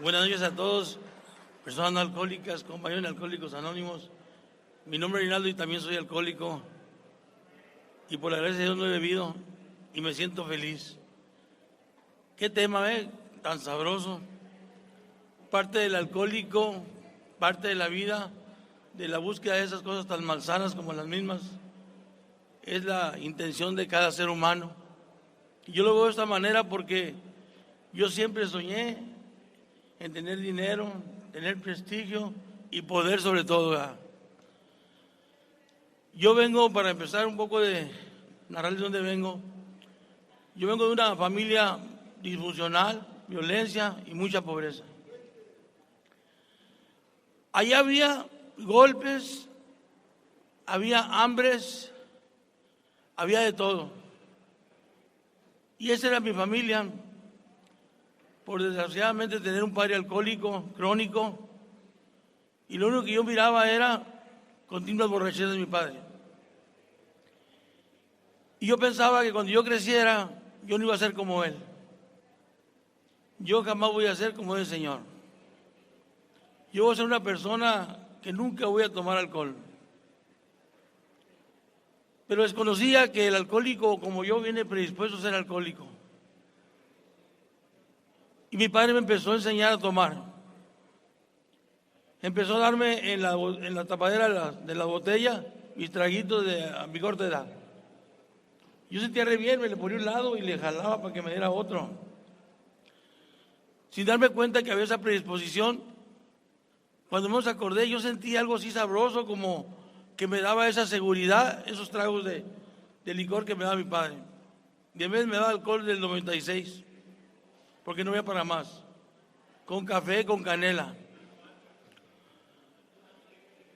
Buenas noches a todos, personas no alcohólicas, compañeros de Alcohólicos Anónimos. Mi nombre es Rinaldo y también soy alcohólico. Y por la gracia de Dios no he bebido y me siento feliz. ¿Qué tema, tan sabroso? Parte del alcohólico, parte de la vida, de la búsqueda de esas cosas tan malsanas como las mismas, es la intención de cada ser humano. Y yo lo veo de esta manera porque yo siempre soñé en tener dinero, tener prestigio y poder sobre todo, ¿verdad? Yo vengo, para empezar un poco de narrarles dónde vengo. Yo vengo de una familia disfuncional, violencia y mucha pobreza. Allá había golpes, había hambres, había de todo. Y esa era mi familia. Por desgraciadamente tener un padre alcohólico, crónico, y lo único que yo miraba era continuas borracheras de mi padre. Y yo pensaba que cuando yo creciera, yo no iba a ser como él. Yo jamás voy a ser como el Señor. Yo voy a ser una persona que nunca voy a tomar alcohol. Pero desconocía que el alcohólico, como yo, viene predispuesto a ser alcohólico. Y mi padre me empezó a enseñar a tomar. Empezó a darme en la tapadera de la botella mis traguitos a mi corta edad. Yo sentía re bien, me le ponía un lado y le jalaba para que me diera otro. Sin darme cuenta que había esa predisposición, cuando me acordé, yo sentí algo así sabroso, como que me daba esa seguridad, esos tragos de licor que me daba mi padre. Y en vez me daba alcohol del 96. Porque no había para más, con café, con canela.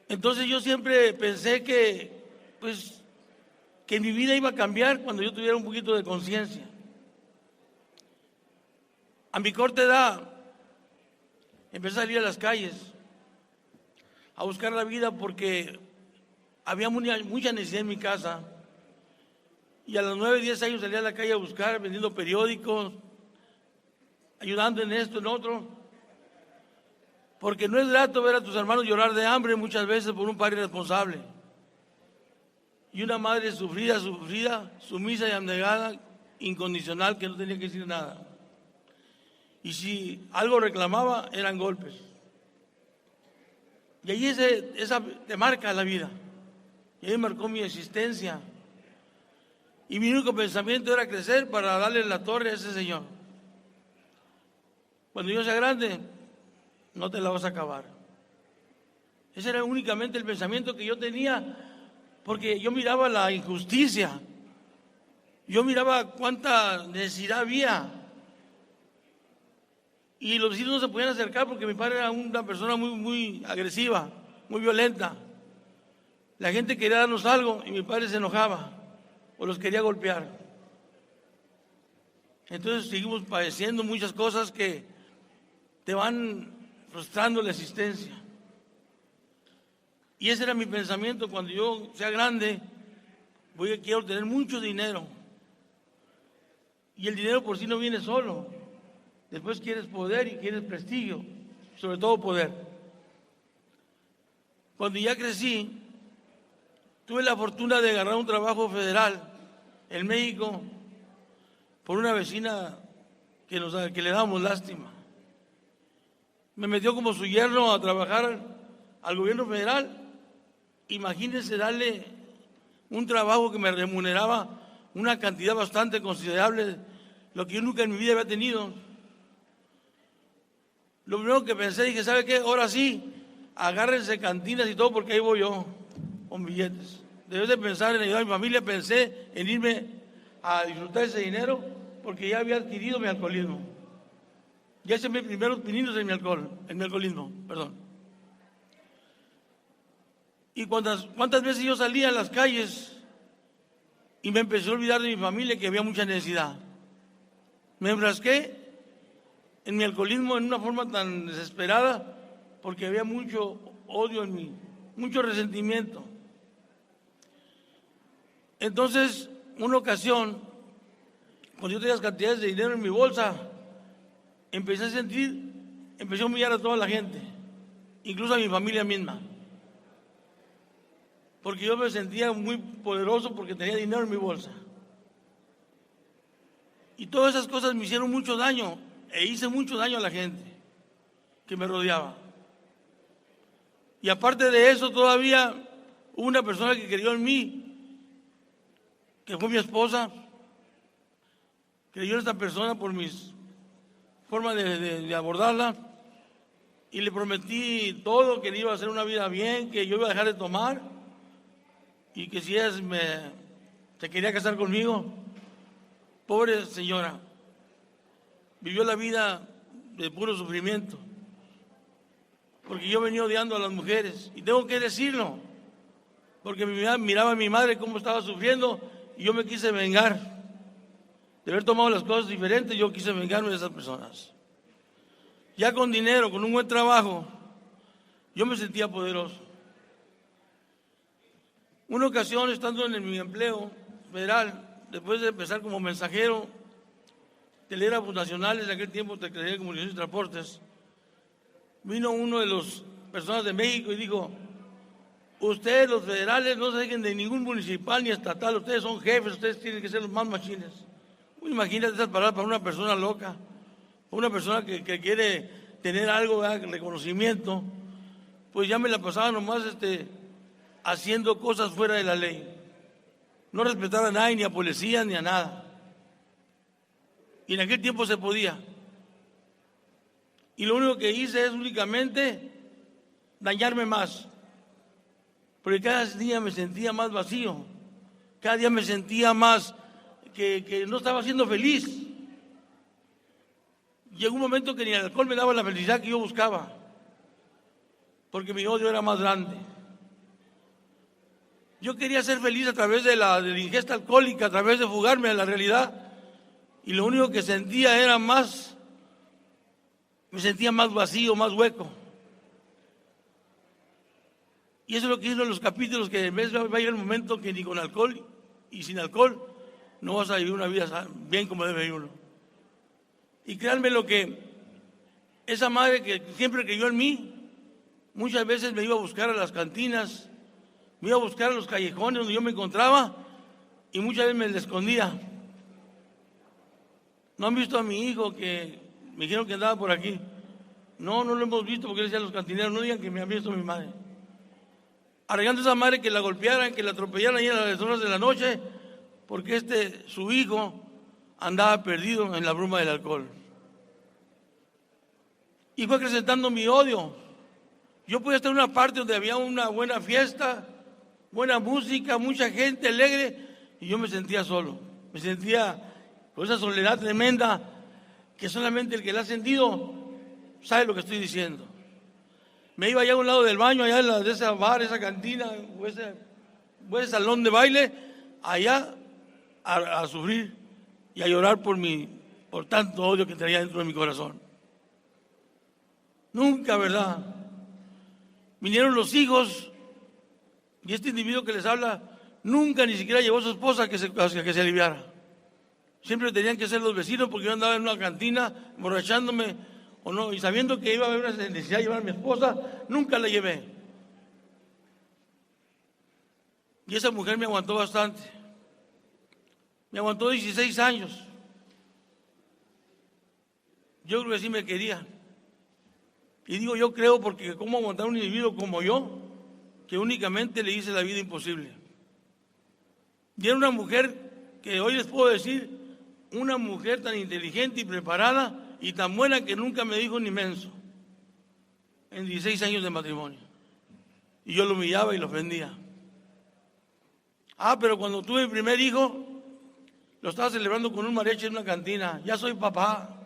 Entonces yo siempre pensé que mi vida iba a cambiar cuando yo tuviera un poquito de conciencia. A mi corta edad, empecé a salir a las calles, a buscar la vida porque había mucha necesidad en mi casa. Y a los 9, 10 años salí a la calle a buscar, vendiendo periódicos, ayudando en esto, en otro, porque no es grato ver a tus hermanos llorar de hambre muchas veces por un padre irresponsable y una madre sufrida, sumisa y abnegada, incondicional, que no tenía que decir nada. Y si algo reclamaba, eran golpes. Y ahí esa te marca la vida. Y ahí marcó mi existencia. Y mi único pensamiento era crecer para darle la torre a ese señor. Cuando yo sea grande, no te la vas a acabar. Ese era únicamente el pensamiento que yo tenía, porque yo miraba la injusticia, yo miraba cuánta necesidad había. Y los vecinos no se podían acercar porque mi padre era una persona muy agresiva, muy violenta. La gente quería darnos algo y mi padre se enojaba o los quería golpear. Entonces seguimos padeciendo muchas cosas que te van frustrando la existencia. Y ese era mi pensamiento: cuando yo sea grande, quiero tener mucho dinero. Y el dinero por sí no viene solo. Después quieres poder y quieres prestigio, sobre todo poder. Cuando ya crecí, tuve la fortuna de agarrar un trabajo federal en México por una vecina que le dábamos lástima. Me metió como su yerno a trabajar al gobierno federal. Imagínense darle un trabajo que me remuneraba una cantidad bastante considerable, lo que yo nunca en mi vida había tenido. Lo primero que pensé, dije, ¿sabe qué? Ahora sí, agárrense cantinas y todo, porque ahí voy yo, con billetes. Debes de pensar en ayudar a mi familia, pensé en irme a disfrutar ese dinero, porque ya había adquirido mi alcoholismo. Ya hice mis primeros pininos en mi alcoholismo, perdón. Y cuántas veces yo salía a las calles y me empecé a olvidar de mi familia, que había mucha necesidad. Me enfrasqué en mi alcoholismo en una forma tan desesperada porque había mucho odio en mí, mucho resentimiento. Entonces, una ocasión, cuando yo tenía cantidades de dinero en mi bolsa, empecé a sentir empecé a humillar a toda la gente, incluso a mi familia misma. Porque yo me sentía muy poderoso porque tenía dinero en mi bolsa. Y todas esas cosas me hicieron mucho daño, e hice mucho daño a la gente que me rodeaba. Y aparte de eso, todavía hubo una persona que creyó en mí, que fue mi esposa. Creyó en esta persona por mis formas de abordarla. Y le prometí todo, que le iba a hacer una vida bien, que yo iba a dejar de tomar. Y que si ella se quería casar conmigo. Pobre señora, vivió la vida de puro sufrimiento, porque yo venía odiando a las mujeres, y tengo que decirlo, porque miraba a mi madre cómo estaba sufriendo, y yo me quise vengar, de haber tomado las cosas diferentes, yo quise vengarme de esas personas. Ya con dinero, con un buen trabajo, yo me sentía poderoso. Una ocasión, estando en mi empleo federal, después de empezar como mensajero, telégrafos nacionales, en aquel tiempo Secretaría de Comunicaciones y Transportes, vino uno de las personas de México y dijo: ustedes los federales no se dejen de ningún municipal ni estatal, ustedes son jefes, ustedes tienen que ser los más machines. Imagínate esas palabras para una persona loca, una persona que quiere tener algo de reconocimiento. Pues ya me la pasaba nomás haciendo cosas fuera de la ley. No respetar a nadie, ni a policías, ni a nada. Y en aquel tiempo se podía. Y lo único que hice es únicamente dañarme más. Porque cada día me sentía más vacío. Cada día me sentía más que no estaba siendo feliz. Llegó un momento que ni el alcohol me daba la felicidad que yo buscaba. Porque mi odio era más grande. Yo quería ser feliz a través de la ingesta alcohólica, a través de fugarme de la realidad. Y lo único que sentía era me sentía más vacío, más hueco. Y eso es lo que hizo en los capítulos, que en vez va a llegar el momento que ni con alcohol y sin alcohol no vas a vivir una vida bien como debe vivir uno. Y créanme lo que esa madre que siempre creyó en mí, muchas veces me iba a buscar a las cantinas, me iba a buscar a los callejones donde yo me encontraba, y muchas veces me escondía. ¿No han visto a mi hijo que me dijeron que andaba por aquí? No, no lo hemos visto, porque decían los cantineros: no digan que me han visto mi madre. Arreglando a esa madre que la golpearan, que la atropellaran ahí a las horas de la noche, porque su hijo andaba perdido en la bruma del alcohol. Y fue acrecentando mi odio. Yo podía estar en una parte donde había una buena fiesta, buena música, mucha gente alegre, y yo me sentía solo. Me sentía con esa soledad tremenda que solamente el que la ha sentido sabe lo que estoy diciendo. Me iba allá a un lado del baño, allá de ese bar, esa cantina, o ese salón de baile, allá a sufrir y a llorar por tanto odio que traía dentro de mi corazón. Nunca, ¿verdad? Vinieron los hijos, y este individuo que les habla nunca ni siquiera llevó a su esposa a que se aliviara. Siempre tenían que ser los vecinos, porque yo andaba en una cantina emborrachándome, o no, y sabiendo que iba a haber una necesidad de llevar a mi esposa, nunca la llevé. Y esa mujer me aguantó bastante. Me aguantó 16 años. Yo creo que sí me quería. Y digo yo creo, porque cómo aguantar a un individuo como yo, que únicamente le hice la vida imposible. Y era una mujer que hoy les puedo decir, una mujer tan inteligente y preparada y tan buena, que nunca me dijo ni menso en 16 años de matrimonio. Y yo lo humillaba y lo ofendía. Pero cuando tuve mi primer hijo, lo estaba celebrando con un mariachi en una cantina. Ya soy papá.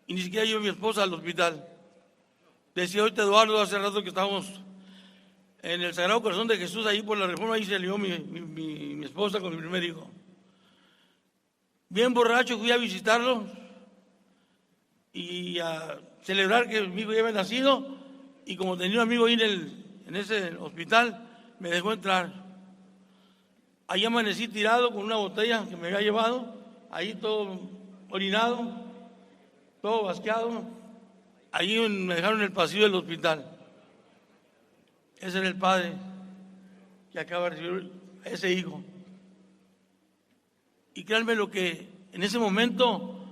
Y ni siquiera llevo a mi esposa al hospital. Decía ahorita Eduardo hace rato que estábamos en el Sagrado Corazón de Jesús, ahí por la Reforma, ahí salió mi esposa con mi primer hijo. Bien borracho fui a visitarlo y a celebrar que mi hijo ya había nacido, y como tenía un amigo ahí en ese hospital, me dejó entrar. Ahí amanecí tirado con una botella que me había llevado, ahí todo orinado, todo basqueado. Ahí me dejaron en el pasillo del hospital. Ese era el padre que acaba de recibir a ese hijo. Y créanme lo que en ese momento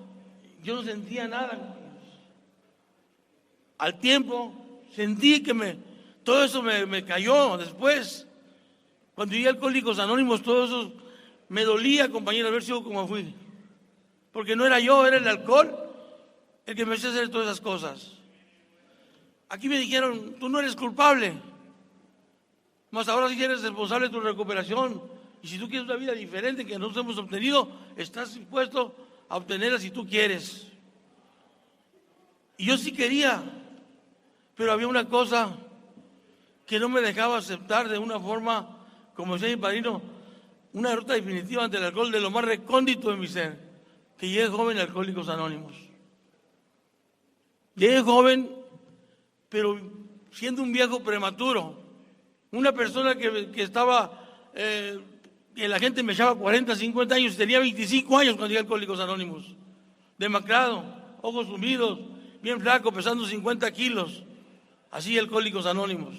yo no sentía nada. Al tiempo sentí que todo eso me cayó después. Cuando llegué a Alcohólicos Anónimos, todo eso me dolía, compañero, haber sido como fui. Porque no era yo, era el alcohol el que me hacía hacer todas esas cosas. Aquí me dijeron, tú no eres culpable, mas ahora sí eres responsable de tu recuperación. Y si tú quieres una vida diferente que nosotros hemos obtenido, estás dispuesto a obtenerla si tú quieres. Y yo sí quería, pero había una cosa que no me dejaba aceptar de una forma, como decía mi padrino, una derrota definitiva ante el alcohol de lo más recóndito de mi ser, que llegué joven a Alcohólicos Anónimos. Llegué joven, pero siendo un viejo prematuro, una persona que estaba, que la gente me echaba 40, 50 años, tenía 25 años cuando llegué a Alcohólicos Anónimos, demacrado, ojos sumidos, bien flaco, pesando 50 kilos, así Alcohólicos Anónimos.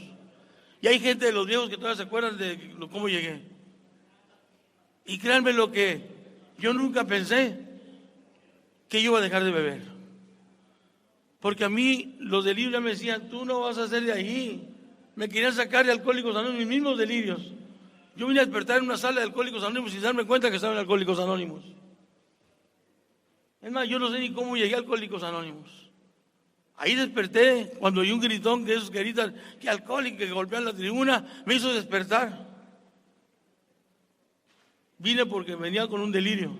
Y hay gente de los viejos que todavía se acuerdan de cómo llegué. Y créanme lo que yo nunca pensé que yo iba a dejar de beber. Porque a mí los delirios me decían, tú no vas a salir de ahí. Me querían sacar de Alcohólicos Anónimos, mis mismos delirios. Yo vine a despertar en una sala de Alcohólicos Anónimos sin darme cuenta que estaba en Alcohólicos Anónimos. Es más, yo no sé ni cómo llegué a Alcohólicos Anónimos. Ahí desperté cuando oí un gritón de esos que gritan que alcohólico, que golpean la tribuna, me hizo despertar. Vine porque venía con un delirio.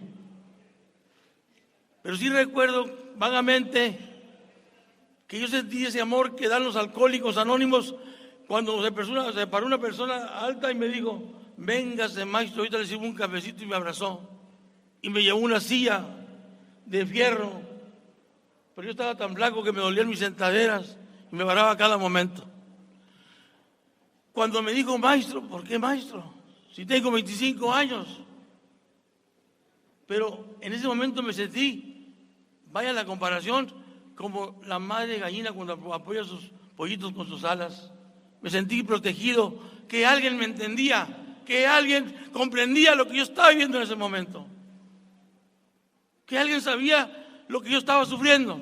Pero sí recuerdo vagamente que yo sentí ese amor que dan los Alcohólicos Anónimos cuando se paró una persona alta y me dijo, véngase maestro, ahorita le sirvo un cafecito, y me abrazó. Y me llevó una silla de fierro. Pero yo estaba tan flaco que me dolían mis sentaderas y me paraba a cada momento. Cuando me dijo, maestro, ¿por qué maestro? Si tengo 25 años. Pero en ese momento me sentí, vaya la comparación, como la madre gallina cuando apoya sus pollitos con sus alas. Me sentí protegido, que alguien me entendía, que alguien comprendía lo que yo estaba viviendo en ese momento. Que alguien sabía lo que yo estaba sufriendo.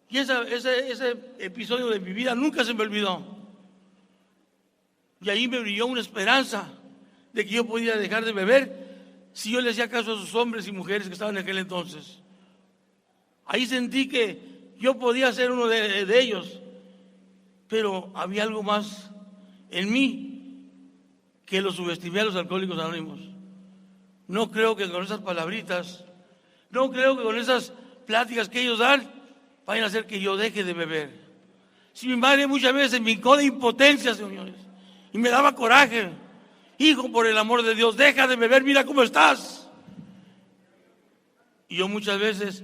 Y ese episodio de mi vida nunca se me olvidó. Y ahí me brilló una esperanza de que yo podía dejar de beber si yo le hacía caso a esos hombres y mujeres que estaban en aquel entonces. Ahí sentí que yo podía ser uno de ellos, pero había algo más en mí que lo subestimé a los Alcohólicos Anónimos. No creo que con esas palabritas, no creo que con esas pláticas que ellos dan vayan a hacer que yo deje de beber. Si mi madre muchas veces me hincó de impotencia, señores, y me daba coraje, hijo, por el amor de Dios, deja de beber, mira cómo estás. Y yo muchas veces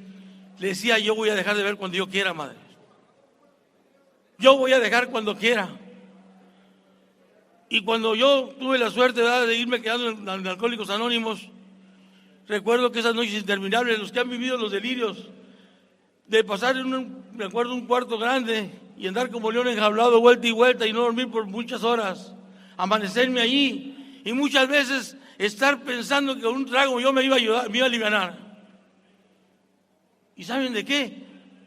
le decía, yo voy a dejar de beber cuando yo quiera, madre. Yo voy a dejar cuando quiera. Y cuando yo tuve la suerte de irme quedando en Alcohólicos Anónimos, recuerdo que esas noches interminables, los que han vivido los delirios, de pasar me acuerdo, un cuarto grande y andar como león enjaulado vuelta y vuelta y no dormir por muchas horas, amanecerme allí y muchas veces estar pensando que con un trago yo me iba a ayudar, me iba a alivianar. ¿Y saben de qué?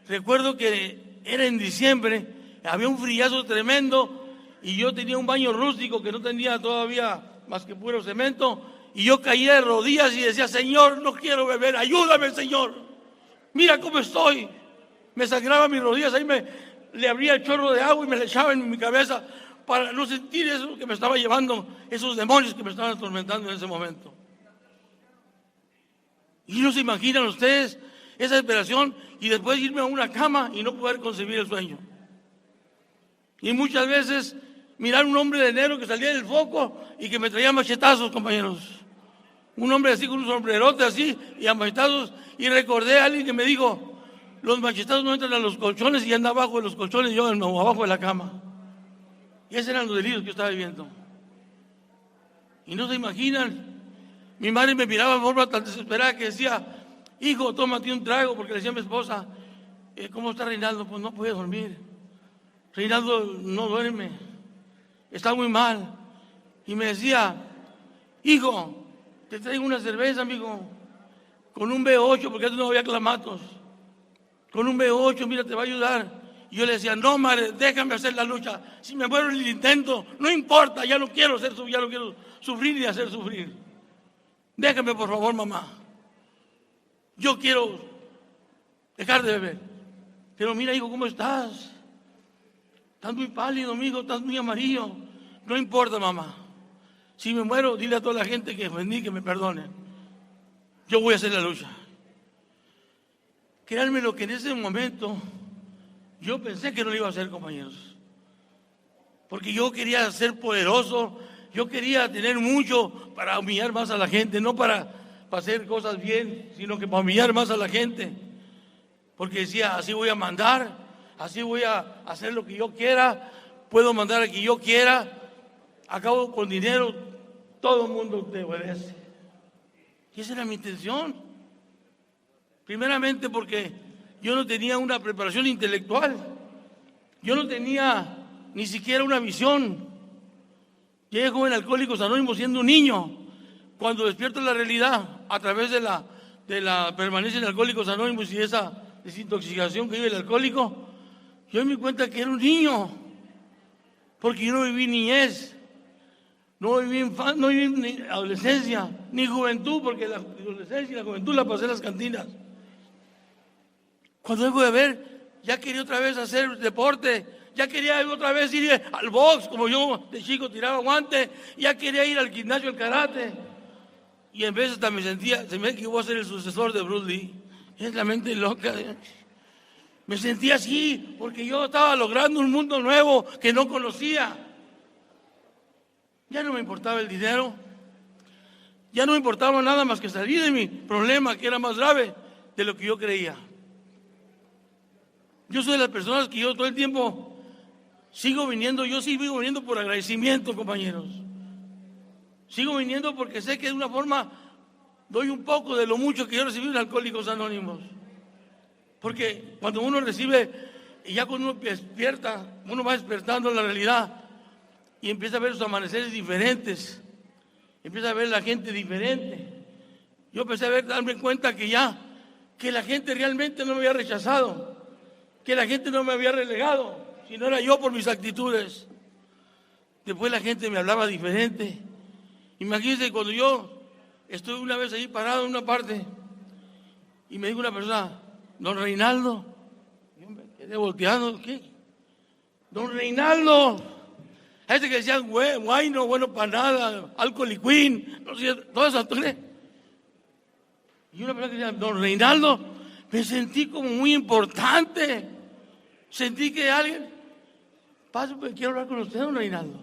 Recuerdo que era en diciembre, había un frillazo tremendo y yo tenía un baño rústico que no tenía todavía más que puro cemento y yo caía de rodillas y decía, Señor, no quiero beber, ayúdame, Señor. Mira cómo estoy. Me sangraba mis rodillas, ahí le abría el chorro de agua y me le echaba en mi cabeza para no sentir eso que me estaba llevando, esos demonios que me estaban atormentando en ese momento. Y no se imaginan ustedes esa desesperación y después irme a una cama y no poder concebir el sueño. Y muchas veces mirar un hombre de negro que salía del foco y que me traía machetazos, compañeros. Un hombre así con un sombrerote así y a machetazos. Y recordé a alguien que me dijo, los machetazos no entran a los colchones y anda abajo de los colchones, yo abajo de la cama. Y esos eran los delirios que yo estaba viviendo. Y no se imaginan, mi madre me miraba de forma tan desesperada que decía, hijo, tómate un trago, porque le decía a mi esposa, ¿cómo está Reinaldo? Pues no puede dormir. Reinaldo no duerme, está muy mal. Y me decía, hijo, te traigo una cerveza, amigo, con un B8, porque antes no había clamatos. Con un B8, mira, te va a ayudar. Y yo le decía, no, madre, déjame hacer la lucha. Si me muero en el intento, no importa, ya no quiero sufrir ni hacer sufrir. Déjame, por favor, mamá. Yo quiero dejar de beber. Pero mira, hijo, ¿cómo estás? Estás muy pálido, amigo, estás muy amarillo. No importa, mamá. Si me muero, dile a toda la gente que ofendí que me perdone. Yo voy a hacer la lucha. Créanme lo que en ese momento yo pensé que no lo iba a hacer, compañeros. Porque yo quería ser poderoso, yo quería tener mucho para humillar más a la gente, no para hacer cosas bien, sino que para humillar más a la gente. Porque decía, así voy a mandar, así voy a hacer lo que yo quiera, puedo mandar a quien yo quiera, acabo con dinero, todo el mundo te obedece. Y esa era mi intención. Primeramente porque yo no tenía una preparación intelectual, yo no tenía ni siquiera una visión. Llegué joven Alcohólicos Anónimos siendo un niño. Cuando despierto la realidad a través de la permanencia en Alcohólicos Anónimos y esa desintoxicación que vive el alcohólico, yo me di cuenta que era un niño, porque yo no viví niñez, no viví ni adolescencia, ni juventud, porque la adolescencia y la juventud la pasé en las cantinas. Cuando dejo de ver, ya quería otra vez hacer deporte, ya quería otra vez ir al box, como yo de chico tiraba guante, ya quería ir al gimnasio, al karate. Y en vez hasta me sentía, se me equivocó a ser el sucesor de Bruce Lee. Es la mente loca. Me sentía así, porque yo estaba logrando un mundo nuevo que no conocía. Ya no me importaba el dinero, ya no me importaba nada más que salir de mi problema, que era más grave de lo que yo creía. Yo soy de las personas que yo todo el tiempo sigo viniendo por agradecimiento, compañeros. Sigo viniendo porque sé que de una forma doy un poco de lo mucho que yo recibí en Alcohólicos Anónimos. Porque cuando uno recibe, y ya cuando uno despierta, uno va despertando la realidad y empieza a ver sus amaneceres diferentes, empieza a ver la gente diferente. Yo empecé a darme cuenta que la gente realmente no me había rechazado, que la gente no me había relegado, sino era yo por mis actitudes. Después la gente me hablaba diferente. Imagínense cuando yo estoy una vez ahí parado en una parte y me dijo una persona, don Reinaldo, yo me quedé volteando, ¿qué? Don Reinaldo, a ese que decían, guay, no bueno para nada, alcohol y queen, no sé, todas esas cosas. Y una persona que decía, don Reinaldo, me sentí como muy importante. Sentí que alguien, quiero hablar con usted, don Reinaldo.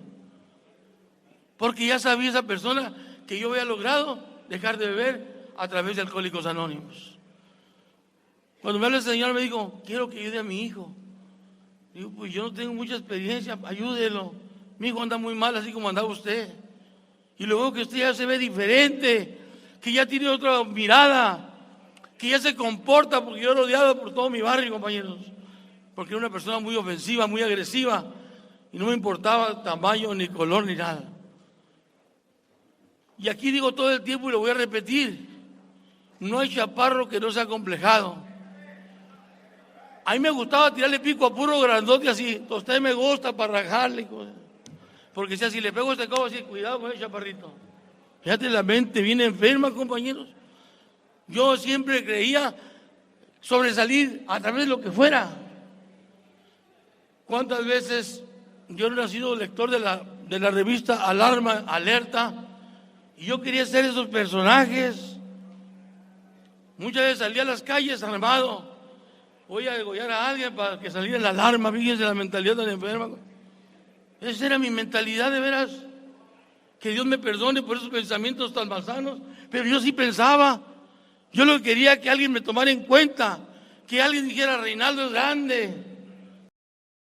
Porque ya sabía esa persona que yo había logrado dejar de beber a través de Alcohólicos Anónimos. Cuando me habla el Señor me dijo, quiero que ayude a mi hijo. Digo, pues yo no tengo mucha experiencia, ayúdelo. Mi hijo anda muy mal, así como andaba usted. Y luego que usted ya se ve diferente, que ya tiene otra mirada, que ya se comporta, porque yo lo odiaba por todo mi barrio, compañeros. Porque era una persona muy ofensiva, muy agresiva, y no me importaba tamaño, ni color, ni nada. Y aquí digo todo el tiempo y lo voy a repetir, no hay chaparro que no sea complejado. A mí me gustaba tirarle pico a puro grandote así, a usted me gusta para rajarle, porque si le pego este codo así, cuidado con el chaparrito. Fíjate, la mente viene enferma, compañeros. Yo siempre creía sobresalir a través de lo que fuera. ¿Cuántas veces yo no he sido lector de la revista Alarma, Alerta? Y yo quería ser esos personajes. Muchas veces salía a las calles armado. Voy a degollar a alguien para que saliera la alarma. Fíjense la mentalidad tan enferma. Esa era mi mentalidad, de veras. Que Dios me perdone por esos pensamientos tan malsanos. Pero yo sí pensaba. Yo lo que quería que alguien me tomara en cuenta. Que alguien dijera, Reinaldo es grande.